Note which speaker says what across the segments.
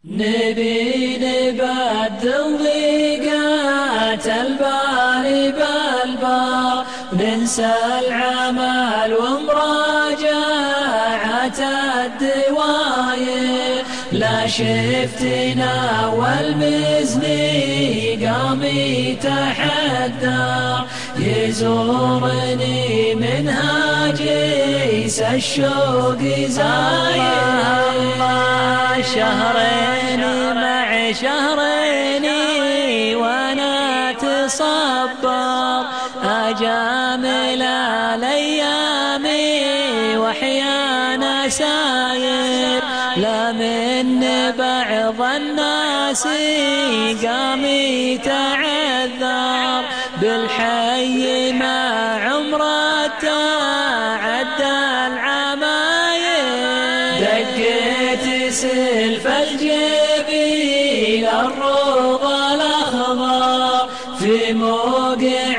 Speaker 1: نبي نبدل ضيقات البال بالبار، ننسى العمل ومراجعة الدواير. لا شفتنا والمزني قام يتحدى، يزورني منها جيس الشوق زاير. الله شهرين مع شهرين وانا تصبر، اجامل الايام واحيانا ساير. لا من بعض الناس قام يتعذر، بالحي ما عمره تعدى العماير. دقيت سلف الجبيل الروض الاخضر، في موقع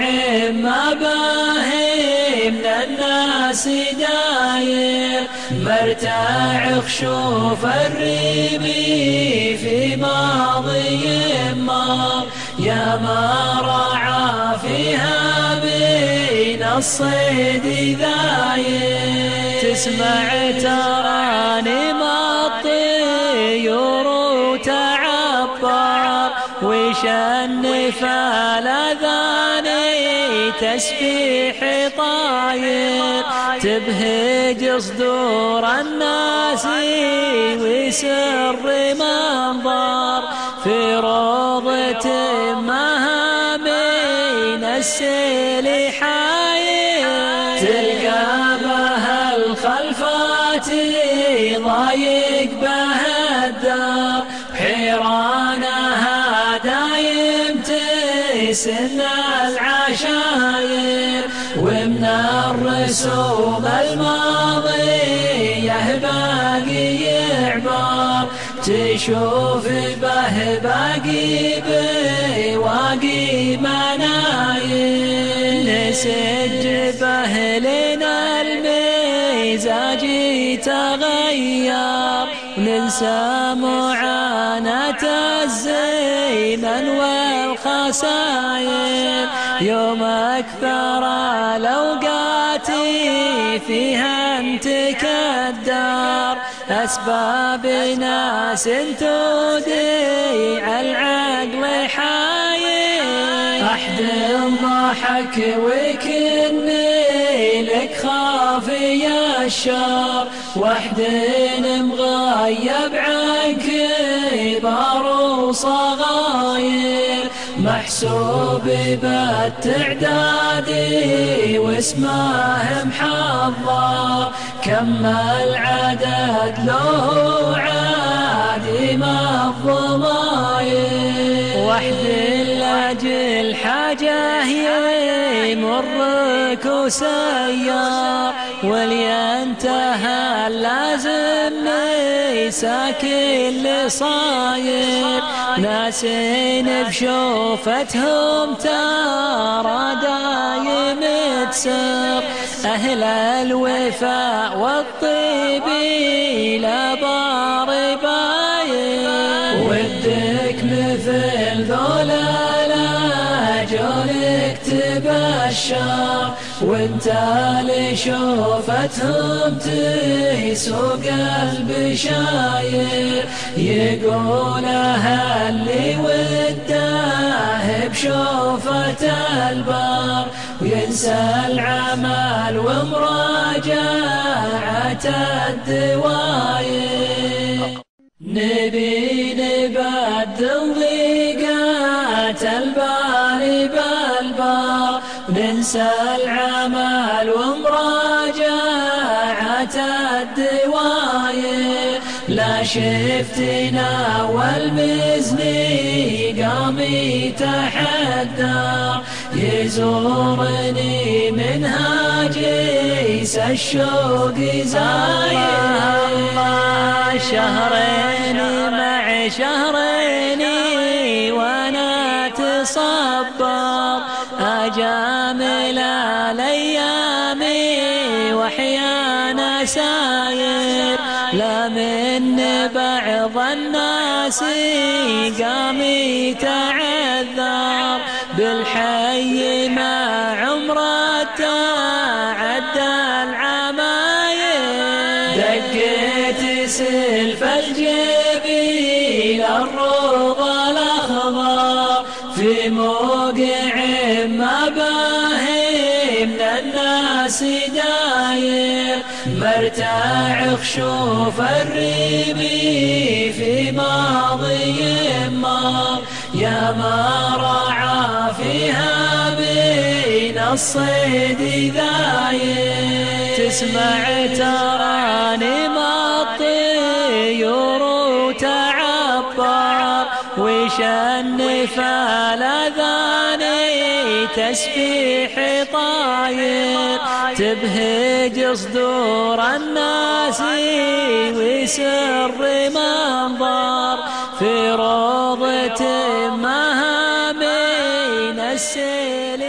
Speaker 1: ما باهي من الناس داير. مرتاع خشوف الريبي في ماضي مار، يا ما رعى فيها بين الصيد ذاير. تسمع ترانيم الطيور وتعبر، ويشنف الاذان تسبيح طاير. تبهج صدور الناس وسر منظر، في روضة مها من السيل حاير. تلقى بها الخلفات ضايق بها الدار، حيرانها دايم تسن العشاير. ومن الرسوم الماضية باقي يعبر، تشوف به باقي بواقي مناير. نسج به لنا المزاج يتغير، وننسى معاناة الزمن والخساير. يوم أكثر الأوقات فيها انتكدر، أسباب ناس توديع العقل حاير. أحد ضحك وكني لك خافي الشر، واحد مغيب عن كبار وصغاير. محسوب بالتعداد واسمه محضر، كم العدد له عادي ما الضماير. وحد لاجل حاجه يمرك وسيار، ولينتهى اللازم ساكن لصاير. ناسين بشوفتهم ترى دايم تسر، أهل الوفاء والطيب لا بار باير. ودك مثل ذولا لاجولك تبشر، وانت لشوفتهم تسوق البشاير. يقولها اللي وده بشوفة البار، وينسى العمل ومراجعة الدواير. نبي نبدل ضيقات البال بالبار، ننسى العمل ومراجعة الدواير. لا شفتنا والمزني قام يتحدى، يزورني منها جيس الشوق زاير. الله شهرين مع شهرين وانا تصبر، اجامل الايام واحيانا ساير. لا من بعض الناس الناس قام يتعذر بالحي ما عمره تعدى العمايل. دقيت سلف الجبيل الروض الأخضر في موقع ما باهي من الناس داير. مرتاع خشوف الريبي في ماضي مار يا ما رعى فيها بين الصيد ذاير. تسمع ترانيم الطيور وتعبر ويشنف الأذان تسبيح طاير. تبهج صدور الناس وسر منظر في روضة مها من السيل.